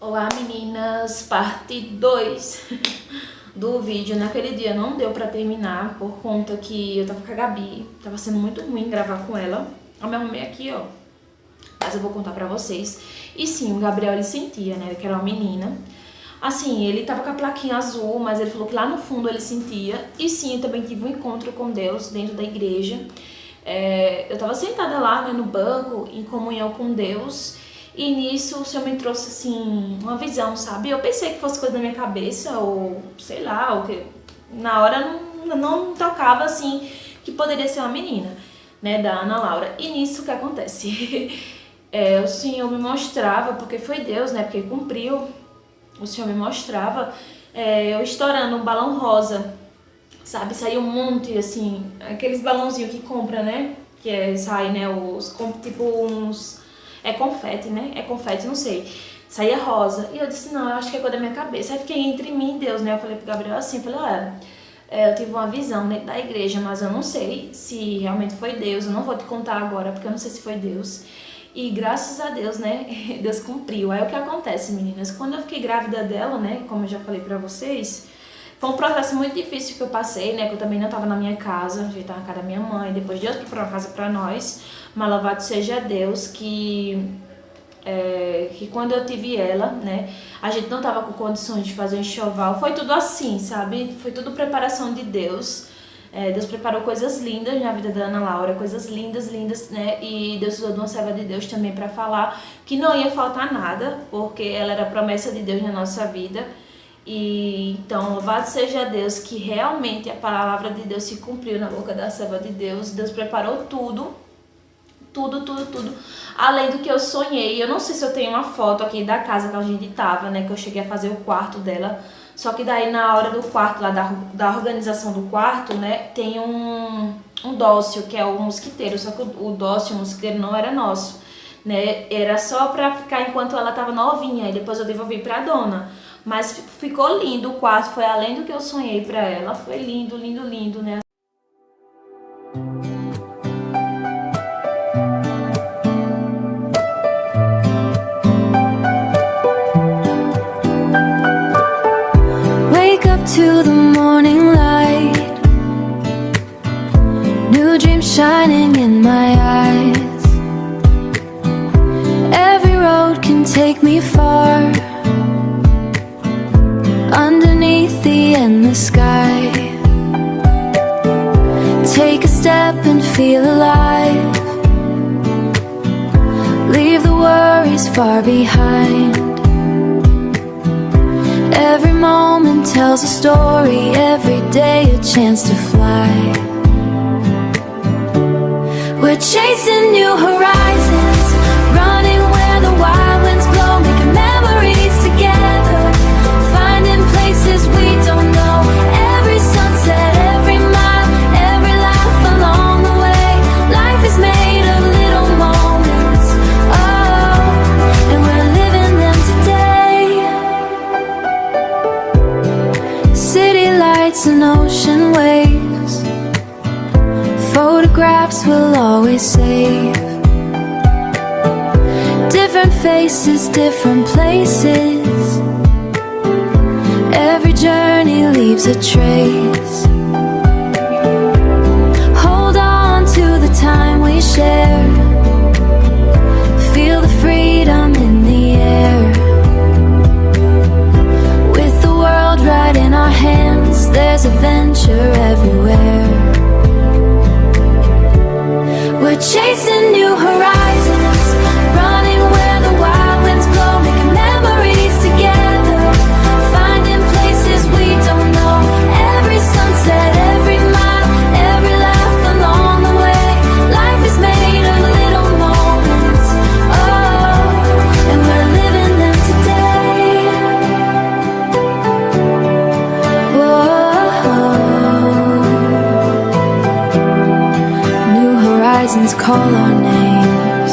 Olá meninas, parte 2 do vídeo. Naquele dia não deu pra terminar por conta que eu tava com a Gabi, tava sendo muito ruim gravar com ela. Eu me arrumei aqui, ó, mas eu vou contar pra vocês. E sim, o Gabriel ele sentia, né, que era uma menina. Assim, ele tava com a plaquinha azul, mas ele falou que lá no fundo ele sentia. E sim, eu também tive um encontro com Deus dentro da igreja. Eu tava sentada lá, né, no banco, em comunhão com Deus. E nisso o Senhor me trouxe, assim, uma visão, sabe? Eu pensei que fosse coisa da minha cabeça, ou sei lá, ou que na hora não tocava, assim, que poderia ser uma menina, né, da Ana Laura. E nisso o que acontece? O Senhor me mostrava, porque foi Deus, né, porque cumpriu. O Senhor me mostrava eu estourando um balão rosa, sabe? Saiu um monte, assim, aqueles balãozinhos que compra, né? Sai, né, tipo uns... É confete, né? É confete, não sei. Saía rosa. E eu disse, não, eu acho que é coisa da minha cabeça. Aí fiquei entre mim e Deus, né? Eu falei pro Gabriel assim, eu falei, olha, eu tive uma visão dentro da igreja, mas eu não sei se realmente foi Deus. Eu não vou te contar agora, porque eu não sei se foi Deus. E graças a Deus, né? Deus cumpriu. Aí o que acontece, meninas? Quando eu fiquei grávida dela, né? Como eu já falei pra vocês, foi um processo muito difícil que eu passei, né? Que eu também não tava na minha casa, a gente tava na casa da minha mãe. Depois Deus preparou uma casa pra nós. Mas louvado seja Deus que quando eu tive ela, né? A gente não tava com condições de fazer um enxoval. Foi tudo assim, sabe? Foi tudo preparação de Deus. Deus preparou coisas lindas na vida da Ana Laura, coisas lindas, lindas, né? E Deus usou de uma serva de Deus também pra falar que não ia faltar nada, porque ela era a promessa de Deus na nossa vida. E então, louvado seja Deus que realmente a palavra de Deus se cumpriu na boca da serva de Deus. Deus preparou tudo, além do que eu sonhei. Eu não sei se eu tenho uma foto aqui da casa que a gente tava, né, que eu cheguei a fazer o quarto dela. Só que daí na hora do quarto, lá da organização do quarto, né, tem um dócil, que é o mosquiteiro. Só que o dócil, o mosquiteiro não era nosso, né, era só pra ficar enquanto ela tava novinha. E depois eu devolvi pra dona. Mas ficou lindo o quarto, foi além do que eu sonhei pra ela. Foi lindo, lindo, lindo, né. To the morning light, new dreams shining in my eyes. Every road can take me far, underneath the endless sky. Take a step and feel alive, leave the worries far behind. Every moment tells a story, every day a chance to fly. We're chasing new horizons, running where the wild winds blow, making memories together, finding places we don't know. Every sunset, every mile, every laugh along the way. Life is made of little moments, oh, and we're living them today. City lights and ocean waves, photographs will always save. Different faces, different places, every journey leaves a trace. Hold on to the time we share, feel the freedom in the air. With the world right in our hands, there's adventure everywhere. We're chasing new horizons, running where the wild winds blow, making memories together, finding places we don't know. Every sunset, every mile, every laugh along the way. Life is made of little moments, oh, and we're living them today. New horizons call our names.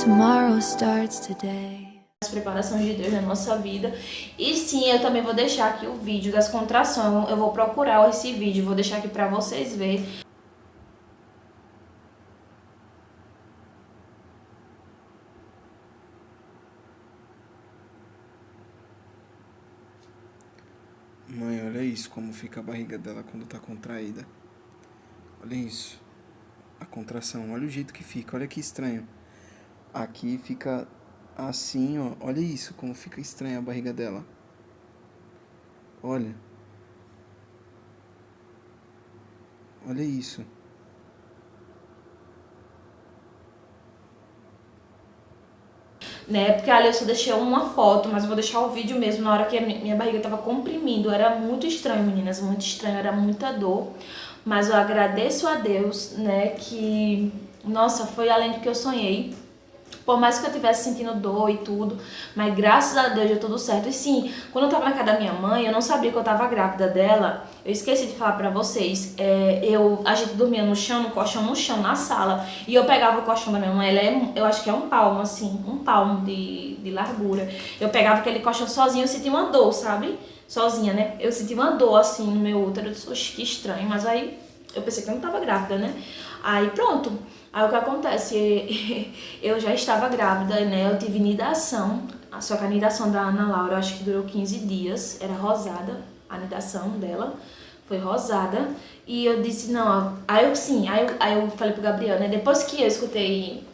Tomorrow starts today. As preparações de Deus na nossa vida. E sim, eu também vou deixar aqui o vídeo das contrações. Eu vou procurar esse vídeo, vou deixar aqui pra vocês verem. Mãe, olha isso, como fica a barriga dela quando tá contraída. Olha isso. A contração, olha o jeito que fica, olha que estranho. Aqui fica assim, ó. Olha isso, como fica estranha a barriga dela. Olha. Olha isso. Né? Porque ali eu só deixei uma foto, mas eu vou deixar o vídeo mesmo na hora que a minha barriga tava comprimindo. Era muito estranho, meninas, muito estranho, era muita dor. Mas eu agradeço a Deus, né, que, nossa, foi além do que eu sonhei. Por mais que eu estivesse sentindo dor e tudo, mas graças a Deus deu tudo certo. E sim, quando eu tava na casa da minha mãe, eu não sabia que eu tava grávida dela. Eu esqueci de falar pra vocês. A gente dormia no chão, no colchão no chão, na sala. E eu pegava o colchão da minha mãe, eu acho que é um palmo, assim, um palmo de largura. Eu pegava aquele colchão sozinho, eu sentia uma dor, sabe? Sozinha, né? Eu senti uma dor, assim, no meu útero. Eu disse, oxe, que estranho. Mas aí eu pensei que eu não tava grávida, né? Aí pronto. Aí o que acontece? Eu já estava grávida, né? Eu tive nidação. Só que a nidação da Ana Laura, acho que durou 15 dias. Era rosada, a nidação dela. Foi rosada. E eu disse, não... Aí eu falei pro Gabriel, né? Depois que eu escutei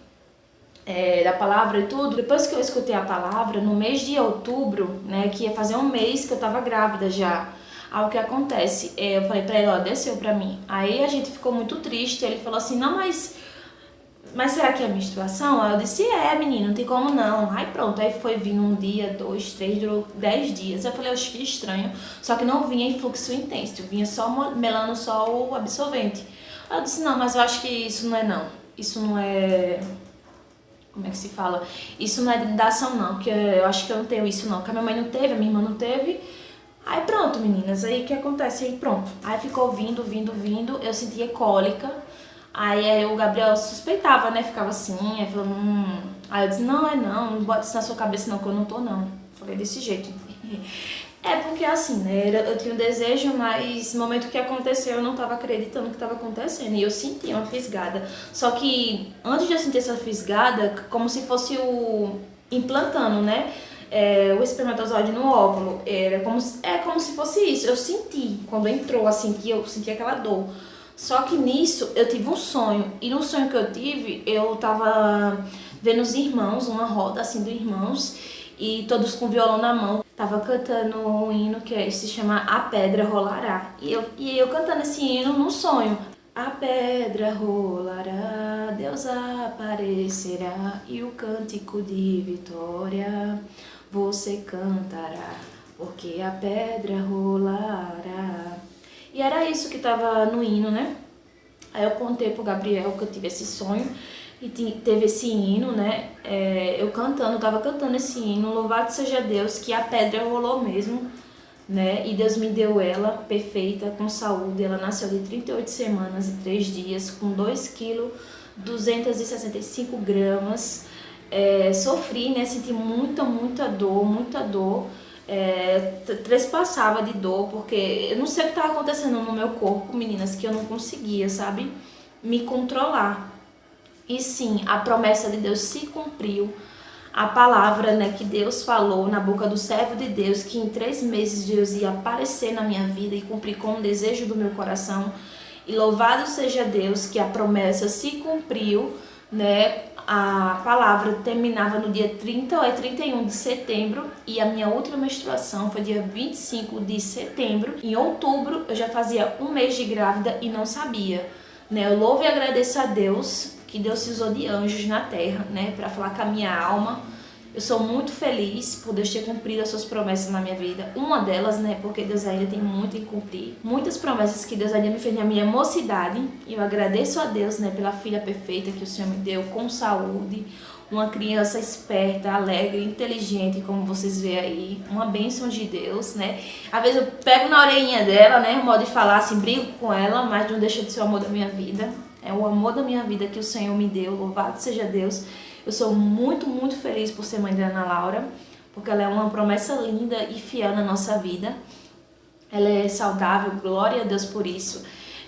da palavra e tudo, depois que eu escutei a palavra, no mês de outubro, né? Que ia fazer um mês que eu tava grávida já. Aí o que acontece? Eu falei pra ele, ó, desceu pra mim. Aí a gente ficou muito triste. Ele falou assim, não, mas será que é menstruação? Aí eu disse, menino, não tem como não. Aí pronto, aí foi vindo um dia, 2, 3, durou 10 dias. Eu falei, acho que estranho. Só que não vinha em fluxo intenso, vinha só melando só o absorvente. Aí eu disse, não, mas eu acho que isso não é não. Isso não é... Como é que se fala? Isso não é de ação não, porque eu acho que eu não tenho isso não. Que a minha mãe não teve, a minha irmã não teve. Aí pronto, meninas, aí o que acontece? Aí pronto. Aí ficou vindo, eu sentia cólica. Aí o Gabriel suspeitava, né? Ficava assim, aí falou, Aí eu disse, não bota isso na sua cabeça não, que eu não tô não. Falei desse jeito. Porque assim, né? Eu tinha um desejo, mas no momento que aconteceu eu não tava acreditando que tava acontecendo. E eu senti uma fisgada. Só que antes de eu sentir essa fisgada, como se fosse implantando, né? O espermatozoide no óvulo. Como se fosse isso. Eu senti, quando entrou, assim, que eu senti aquela dor. Só que nisso eu tive um sonho. E no sonho que eu tive, eu tava vendo os irmãos, uma roda assim dos irmãos, e todos com violão na mão. Tava cantando um hino que se chama A Pedra Rolará. E eu cantando esse hino no sonho. A pedra rolará, Deus aparecerá, e o cântico de vitória você cantará, porque a pedra rolará. E era isso que tava no hino, né? Aí eu contei pro Gabriel que eu tive esse sonho e teve esse hino, né? Eu tava cantando esse hino, louvado seja Deus, que a pedra rolou mesmo, né? E Deus me deu ela perfeita, com saúde. Ela nasceu de 38 semanas e 3 dias, com 2 kg, 265 gramas. Sofri, né? Senti muita dor. Trespassava de dor, porque eu não sei o que estava acontecendo no meu corpo, meninas, que eu não conseguia, sabe, me controlar. E sim, a promessa de Deus se cumpriu. A palavra, né, que Deus falou na boca do servo de Deus, que em 3 meses Deus ia aparecer na minha vida e cumprir com o desejo do meu coração. E louvado seja Deus que a promessa se cumpriu, né? A palavra terminava no dia 30 ou 31 de setembro e a minha última menstruação foi dia 25 de setembro. Em outubro eu já fazia um mês de grávida e não sabia, né? Eu louvo e agradeço a Deus que Deus se usou de anjos na terra, né, para falar com a minha alma. Eu sou muito feliz por Deus ter cumprido as suas promessas na minha vida. Uma delas, né, porque Deus ainda tem muito em cumprir. Muitas promessas que Deus ainda me fez na minha mocidade. E eu agradeço a Deus, né, pela filha perfeita que o Senhor me deu, com saúde. Uma criança esperta, alegre, inteligente, como vocês veem aí. Uma bênção de Deus, né. Às vezes eu pego na orelhinha dela, né, modo de falar assim, brigo com ela, mas não deixa de ser o amor da minha vida. É o amor da minha vida que o Senhor me deu. Louvado seja Deus. Eu sou muito feliz por ser mãe da Ana Laura, porque ela é uma promessa linda e fiel na nossa vida. Ela é saudável, glória a Deus por isso.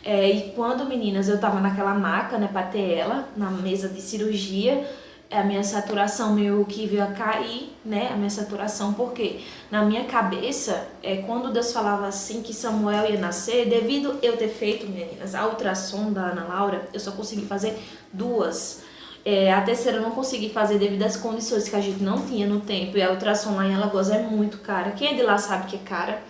E quando, meninas, eu tava naquela maca, né, pra ter ela, na mesa de cirurgia, a minha saturação meio que veio a cair, né? A minha saturação, porque na minha cabeça, quando Deus falava assim que Samuel ia nascer, devido eu ter feito, meninas, a ultrassom da Ana Laura, eu só consegui fazer 2. A terceira eu não consegui fazer devido às condições que a gente não tinha no tempo. E a ultrassom lá em Alagoas é muito cara. Quem é de lá sabe que é cara,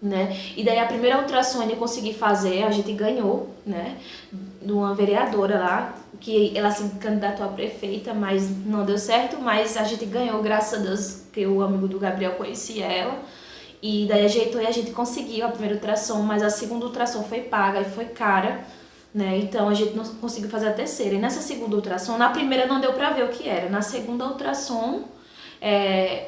né? E daí a primeira ultrassom eu consegui fazer, a gente ganhou, né? De uma vereadora lá, que ela se candidatou a prefeita, mas não deu certo. Mas a gente ganhou, graças a Deus, que o amigo do Gabriel conhecia ela. E daí ajeitou e a gente conseguiu a primeira ultrassom, mas a segunda ultrassom foi paga e foi cara, né? Então a gente não conseguiu fazer a terceira. E nessa segunda ultrassom, na primeira não deu pra ver o que era. Na segunda ultrassom,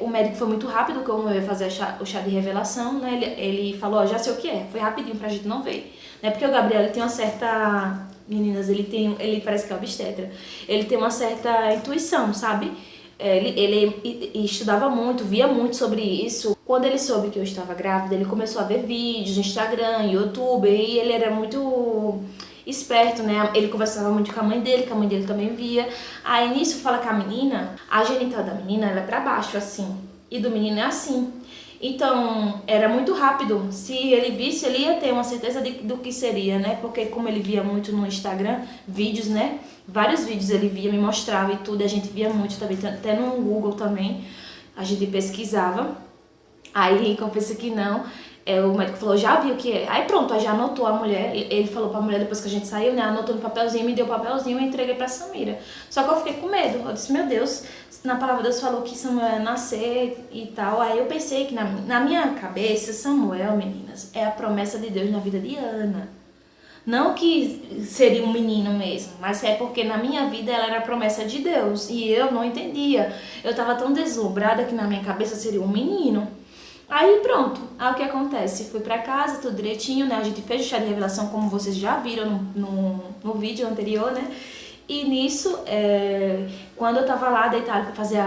o médico foi muito rápido, como eu ia fazer o chá de revelação, né? Ele falou, ó, já sei o que é. Foi rapidinho pra gente não ver, né? Porque o Gabriel, ele tem uma certa... Meninas, ele parece que é obstetra. Ele tem uma certa intuição, sabe? Ele estudava muito, via muito sobre isso. Quando ele soube que eu estava grávida, ele começou a ver vídeos no Instagram, YouTube, e ele era muito esperto, né? Ele conversava muito com a mãe dele, que a mãe dele também via. Aí nisso fala que a menina, a genital da menina, ela é pra baixo, assim, e do menino é assim. Então, era muito rápido. Se ele visse, ele ia ter uma certeza do que seria, né? Porque como ele via muito no Instagram, vídeos, né? Vários vídeos ele via, me mostrava e tudo. E a gente via muito também, até no Google também. A gente pesquisava. Aí, como pensa que não, o médico falou, já viu o que é. Aí pronto, aí já anotou a mulher. Ele falou pra mulher depois que a gente saiu, né? Anotou no papelzinho, me deu o papelzinho e eu entreguei pra Samira. Só que eu fiquei com medo. Eu disse, meu Deus, na palavra de Deus falou que Samuel ia nascer e tal. Aí eu pensei que na minha cabeça, Samuel, meninas, é a promessa de Deus na vida de Ana. Não que seria um menino mesmo, mas é porque na minha vida ela era a promessa de Deus. E eu não entendia. Eu tava tão deslumbrada que na minha cabeça seria um menino. Aí pronto, aí o que acontece? Fui pra casa, tudo direitinho, né? A gente fez o chá de revelação, como vocês já viram no vídeo anterior, né? E nisso, quando eu tava lá deitada pra fazer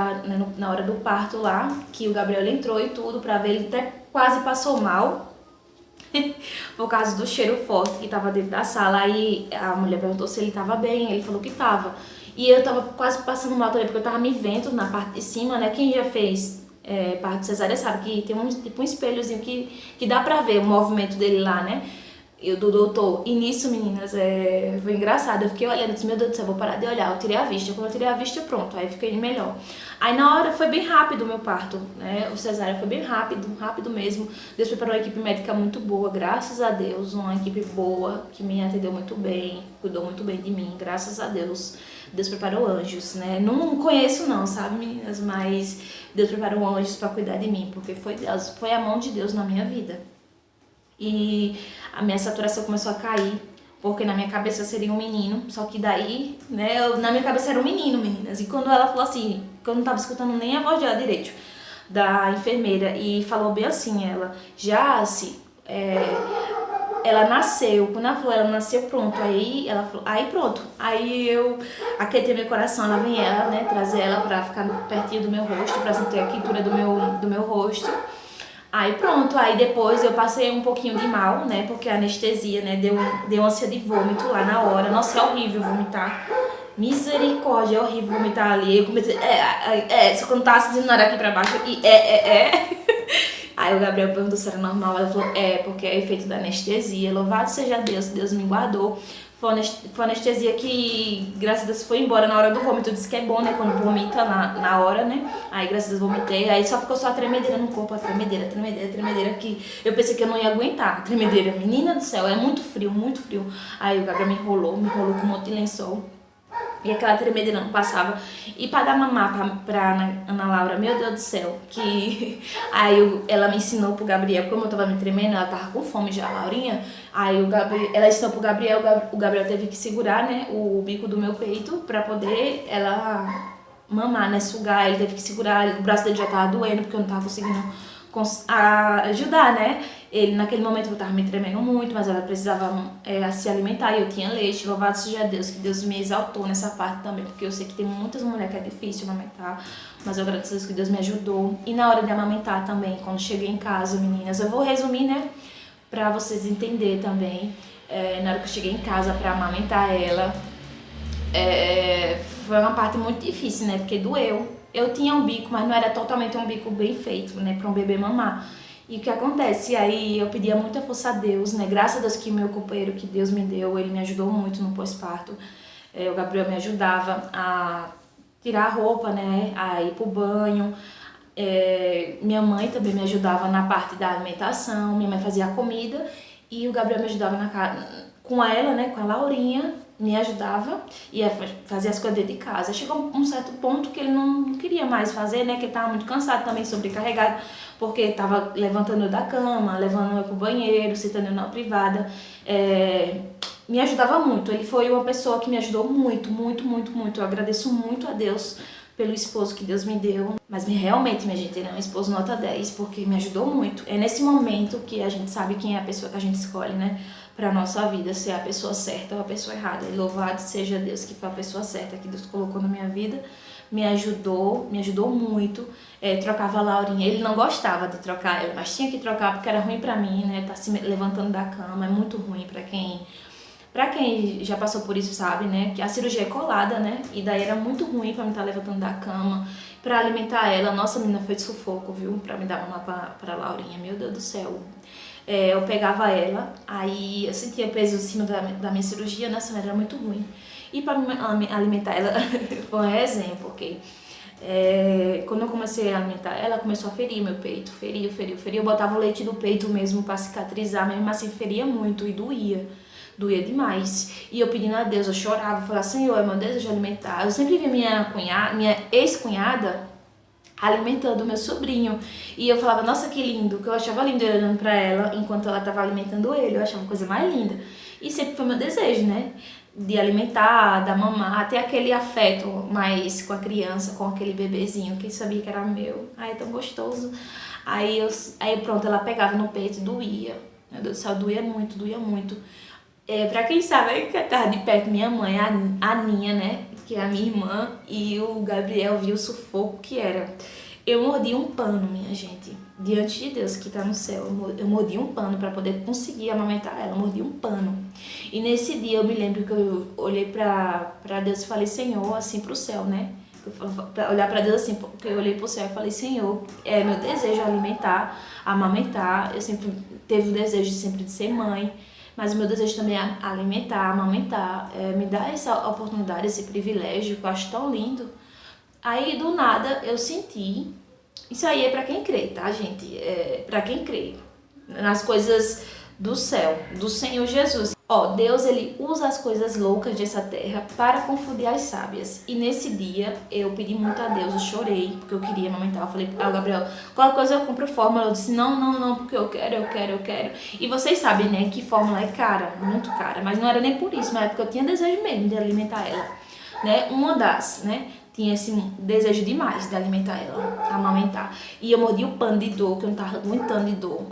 na hora do parto lá, que o Gabriel entrou e tudo pra ver, ele até quase passou mal. Por causa do cheiro forte que tava dentro da sala. Aí a mulher perguntou se ele tava bem, ele falou que tava. E eu tava quase passando mal também, porque eu tava me vendo na parte de cima, né? Quem já fez parto cesárea sabe que tem tipo um espelhozinho que dá pra ver o movimento dele lá, né? Do doutor. E nisso, meninas, foi engraçado. Eu fiquei olhando, disse, meu Deus do céu, vou parar de olhar. Eu tirei a vista. Quando eu tirei a vista, pronto. Aí fiquei melhor. Aí na hora foi bem rápido o meu parto, né? O cesárea foi bem rápido mesmo. Deus preparou uma equipe médica muito boa, graças a Deus. Uma equipe boa, que me atendeu muito bem, cuidou muito bem de mim, graças a Deus. Deus preparou anjos, né? Não conheço não, sabe, meninas? Mas Deus preparou anjos pra cuidar de mim, porque foi a mão de Deus na minha vida. E a minha saturação começou a cair, porque na minha cabeça seria um menino, só que daí, né, na minha cabeça era um menino, meninas. E quando ela falou assim, que eu não tava escutando nem a voz dela direito, da enfermeira, e falou bem assim, ela nasceu, quando ela falou, ela nasceu, pronto, aí ela falou, aí pronto, aí eu aquietei meu coração, ela vem né, trazer ela pra ficar pertinho do meu rosto, pra sentir a quentura do meu rosto. Aí pronto, aí depois eu passei um pouquinho de mal, né, porque a anestesia, né, deu ânsia de vômito lá na hora. Nossa, é horrível vomitar. Misericórdia, é horrível vomitar ali. Eu comecei, só quando tava sentindo na hora aqui pra baixo, e Aí o Gabriel perguntou se era normal, ela falou, porque é efeito da anestesia. Louvado seja Deus, que Deus me guardou. Foi anestesia que, graças a Deus, foi embora na hora do vômito. Disse que é bom, né, quando vomita na hora, né. Aí, graças a Deus, vomitei. Aí só ficou só a tremedeira no corpo, a tremedeira, que eu pensei que eu não ia aguentar. A tremedeira, menina do céu, é muito frio, muito frio. Aí o Gabriel me enrolou com um monte de lençol. E aquela tremedeira não passava. E pra dar mamar pra Ana Laura, meu Deus do céu, que... Aí ela me ensinou pro Gabriel, como eu tava me tremendo, ela tava com fome já, a Laurinha. Aí ela ensinou pro Gabriel, o Gabriel teve que segurar, né, o bico do meu peito pra poder ela mamar, né, sugar. Ele teve que segurar, o braço dele já tava doendo, porque eu não tava conseguindo ajudar, né. Ele, naquele momento, eu tava me tremendo muito, mas ela precisava se alimentar e eu tinha leite. Louvado seja Deus, que Deus me exaltou nessa parte também, porque eu sei que tem muitas mulheres que é difícil amamentar, mas eu agradeço a Deus que Deus me ajudou. E na hora de amamentar também, quando cheguei em casa, meninas, eu vou resumir, né, pra vocês entenderem também. Na hora que eu cheguei em casa pra amamentar ela, foi uma parte muito difícil, né? Porque doeu. Eu tinha um bico, mas não era totalmente um bico bem feito, né? Pra um bebê mamar. E o que acontece? Aí eu pedia muita força a Deus, né? Graças a Deus que meu companheiro que Deus me deu, ele me ajudou muito no pós-parto. O Gabriel me ajudava a tirar a roupa, né? A ir pro banho. Minha mãe também me ajudava na parte da alimentação. Minha mãe fazia a comida e o Gabriel me ajudava com ela, né? Com a Laurinha. Me ajudava e fazia as coisas dentro de casa. Chegou um certo ponto que ele não queria mais fazer, né? Que ele tava muito cansado também, sobrecarregado, porque tava levantando eu da cama, levando eu pro banheiro, sentando eu na privada. Me ajudava muito. Ele foi uma pessoa que me ajudou muito, muito, muito, muito. Eu agradeço muito a Deus pelo esposo que Deus me deu. Mas realmente, minha gente, ele é um esposo nota 10, porque me ajudou muito. É nesse momento que a gente sabe quem é a pessoa que a gente escolhe, né? Pra nossa vida, se é a pessoa certa ou a pessoa errada. E louvado seja Deus que foi a pessoa certa que Deus colocou na minha vida. Me ajudou muito. Trocava a Laurinha. Ele não gostava de trocar ela, mas tinha que trocar porque era ruim pra mim, né? Tá se levantando da cama, é muito ruim pra quem já passou por isso, sabe, né? Que a cirurgia é colada, né? E daí era muito ruim pra me estar levantando da cama, pra alimentar ela. Nossa, menina, foi de sufoco, viu? Pra me dar mamar pra Laurinha. Meu Deus do céu. Eu pegava ela, aí eu sentia peso em cima da minha cirurgia, né? Era muito ruim. E pra me alimentar ela, foi uma resenha, porque quando eu comecei a alimentar ela, começou a ferir meu peito. Feria. Eu botava o leite do peito mesmo pra cicatrizar, mesmo assim feria muito e doía. Doía demais. E eu pedindo a Deus, eu chorava, falava, Senhor, é meu desejo alimentar. Eu sempre vi minha ex-cunhada alimentando o meu sobrinho. E eu falava, nossa, que lindo, que eu achava lindo ele olhando pra ela enquanto ela tava alimentando ele. Eu achava a coisa mais linda. E sempre foi meu desejo, né? De alimentar, dar mamar, ter aquele afeto mais com a criança, com aquele bebezinho que sabia que era meu. Ai, é tão gostoso. Aí pronto, ela pegava no peito, doía. Meu Deus do céu, doía muito, doía muito. Pra quem sabe, que tava de perto minha mãe, a Aninha, né? Que é a minha irmã, e o Gabriel viu o sufoco que era. Eu mordi um pano, minha gente. Diante de Deus que tá no céu, eu mordi um pano pra poder conseguir amamentar ela. Eu mordi um pano. E nesse dia eu me lembro que eu olhei pra Deus e falei, Senhor, assim pro céu, né? Pra olhar pra Deus assim, porque eu olhei pro céu e falei, Senhor, é meu desejo alimentar, amamentar. Eu sempre teve o desejo sempre de ser mãe. Mas o meu desejo também é alimentar, amamentar, me dar essa oportunidade, esse privilégio, que eu acho tão lindo. Aí, do nada, eu senti... Isso aí é pra quem crê, tá, gente? Pra quem crê nas coisas do céu, do Senhor Jesus. Deus, ele usa as coisas loucas dessa terra para confundir as sábias. E nesse dia, eu pedi muito a Deus, eu chorei, porque eu queria amamentar. Eu falei, Gabriel, qualquer coisa eu compro fórmula. Eu disse, não, porque eu quero. E vocês sabem, né, que fórmula é cara, muito cara. Mas não era nem por isso, mas é porque eu tinha desejo mesmo de alimentar ela. Né? Uma das, né, tinha esse desejo demais de alimentar ela, amamentar. E eu mordi o pano de dor, que eu não tava aguentando de dor.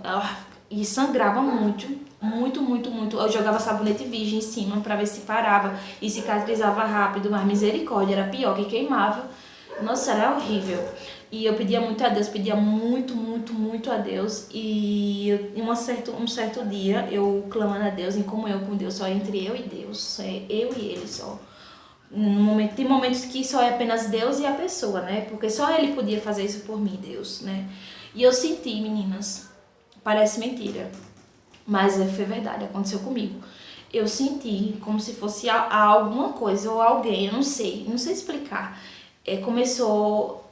E sangrava muito. Eu jogava sabonete virgem em cima pra ver se parava e cicatrizava rápido, mas misericórdia, era pior que queimava. Nossa, era horrível. E eu pedia muito a Deus, pedia muito a Deus. E um certo dia, eu clamando a Deus, em comunhão com Deus, só entre eu e Deus, eu e Ele só. Tem momentos que só é apenas Deus e a pessoa, né? Porque só Ele podia fazer isso por mim, Deus, né? E eu senti, meninas, parece mentira, mas foi verdade, aconteceu comigo. Eu senti como se fosse alguma coisa ou alguém, eu não sei explicar. Começou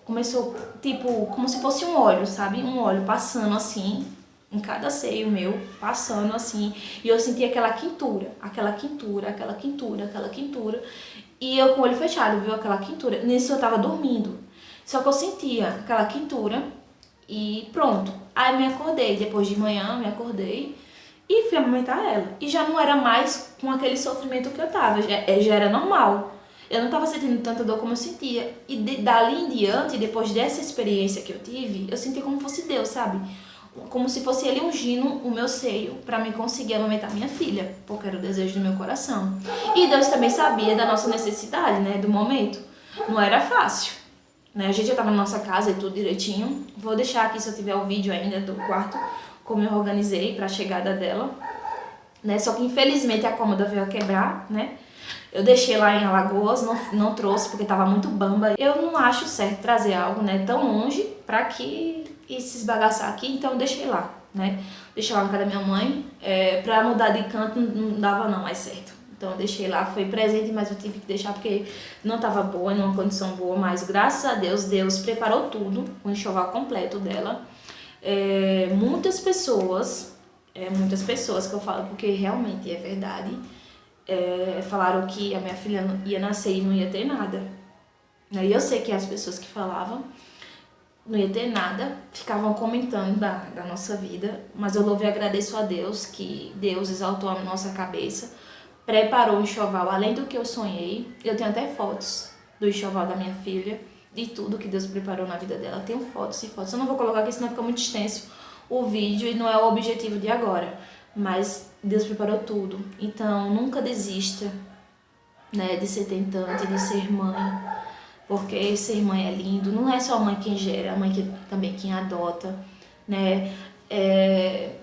tipo, como se fosse um óleo, sabe? Um óleo passando assim, em cada seio meu, passando assim. E eu senti aquela quintura. E eu com o olho fechado, viu? Aquela quintura. Nisso eu tava dormindo. Só que eu sentia aquela quintura e pronto. Aí me acordei, depois de manhã me acordei e fui amamentar ela. E já não era mais com aquele sofrimento que eu tava, já era normal. Eu não tava sentindo tanta dor como eu sentia. E dali em diante, depois dessa experiência que eu tive, eu senti como fosse Deus, sabe? Como se fosse Ele ungindo o meu seio pra me conseguir amamentar minha filha, porque era o desejo do meu coração. E Deus também sabia da nossa necessidade, né, do momento. Não era fácil, né? A gente já tava na nossa casa e tudo direitinho. Vou deixar aqui, se eu tiver o vídeo ainda do quarto, como eu organizei pra chegada dela, né? Só que infelizmente a cômoda veio a quebrar, né? Eu deixei lá em Alagoas, não trouxe porque tava muito bamba. Eu não acho certo trazer algo, né, tão longe pra que e se esbagaçar aqui, então deixei lá, né? Deixei lá na casa da minha mãe, pra mudar de canto não dava não mais certo. Então eu deixei lá, foi presente, mas eu tive que deixar porque não tava boa, numa condição boa, mas graças a Deus, Deus preparou tudo, o enxoval completo dela. Muitas pessoas que eu falo porque realmente é verdade, falaram que a minha filha ia nascer e não ia ter nada. E eu sei que as pessoas que falavam não ia ter nada, ficavam comentando da nossa vida, mas eu louvo e agradeço a Deus que Deus exaltou a nossa cabeça, preparou o enxoval além do que eu sonhei. Eu tenho até fotos do enxoval da minha filha, de tudo que Deus preparou na vida dela. Tenho fotos e fotos. Eu não vou colocar aqui, senão fica muito extenso o vídeo e não é o objetivo de agora. Mas Deus preparou tudo. Então, nunca desista, né, de ser tentante, de ser mãe. Porque ser mãe é lindo. Não é só a mãe quem gera, é a mãe também quem adota, né?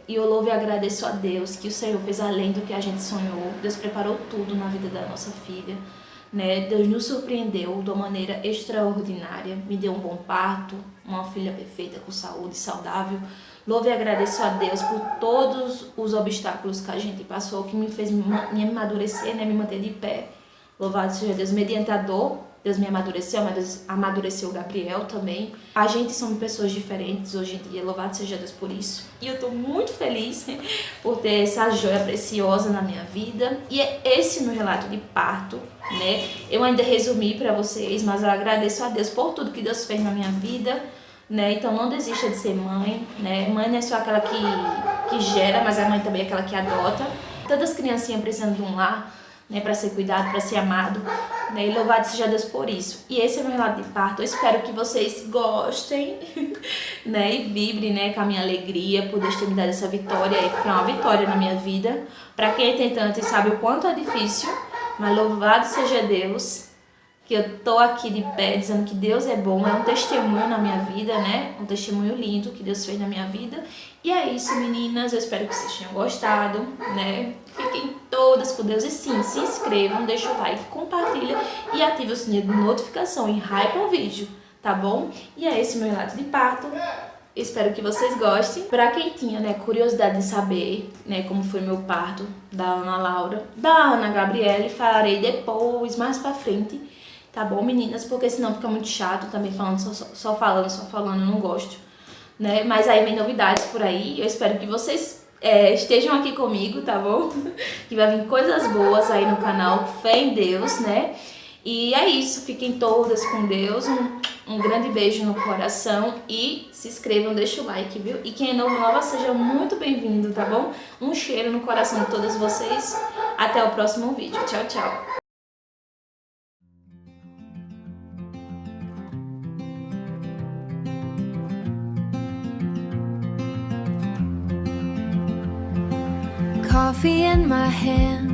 E eu louvo e agradeço a Deus que o Senhor fez além do que a gente sonhou. Deus preparou tudo na vida da nossa filha, né? Deus nos surpreendeu de uma maneira extraordinária. Me deu um bom parto, uma filha perfeita, com saúde, saudável. Louvo e agradeço a Deus por todos os obstáculos que a gente passou, que me fez me amadurecer, né? Me manter de pé. Louvado seja Deus, mediante a dor. Deus me amadureceu, mas amadureceu o Gabriel também. A gente somos pessoas diferentes hoje em dia, louvado seja Deus por isso. E eu tô muito feliz por ter essa joia preciosa na minha vida. E é esse meu relato de parto, né? Eu ainda resumi pra vocês, mas eu agradeço a Deus por tudo que Deus fez na minha vida, né? Então não desista de ser mãe, né? Mãe não é só aquela que gera, mas a mãe também é aquela que adota. Todas as criancinhas precisam de um lar, né, para ser cuidado, para ser amado, né, e louvado seja Deus por isso. E esse é o meu relato de parto. Eu espero que vocês gostem, né, e vibrem, né, com a minha alegria por Deus ter me dado essa vitória aí, porque é uma vitória na minha vida. Para quem é tentante sabe o quanto é difícil, mas louvado seja Deus que eu tô aqui de pé dizendo que Deus é bom. É um testemunho na minha vida, né, um testemunho lindo que Deus fez na minha vida. E é isso, meninas, eu espero que vocês tenham gostado, né? Fiquem todas com Deus e sim, se inscrevam, deixa o like, compartilha e ative o sininho de notificação e hype o vídeo, tá bom? E é esse meu relato de parto. Espero que vocês gostem. Pra quem tinha, né, curiosidade de saber, né, como foi meu parto da Ana Laura, da Ana Gabriele, falarei depois, mais pra frente, tá bom, meninas? Porque senão fica muito chato também falando, só falando, eu não gosto, né? Mas aí vem novidades por aí, eu espero que vocês estejam aqui comigo, tá bom? Que vai vir coisas boas aí no canal, fé em Deus, né? E é isso, fiquem todas com Deus, um grande beijo no coração e se inscrevam, deixa o like, viu? E quem é novo, nova, seja muito bem-vindo, tá bom? Um cheiro no coração de todas vocês, até o próximo vídeo, tchau, tchau! Coffee in my hand,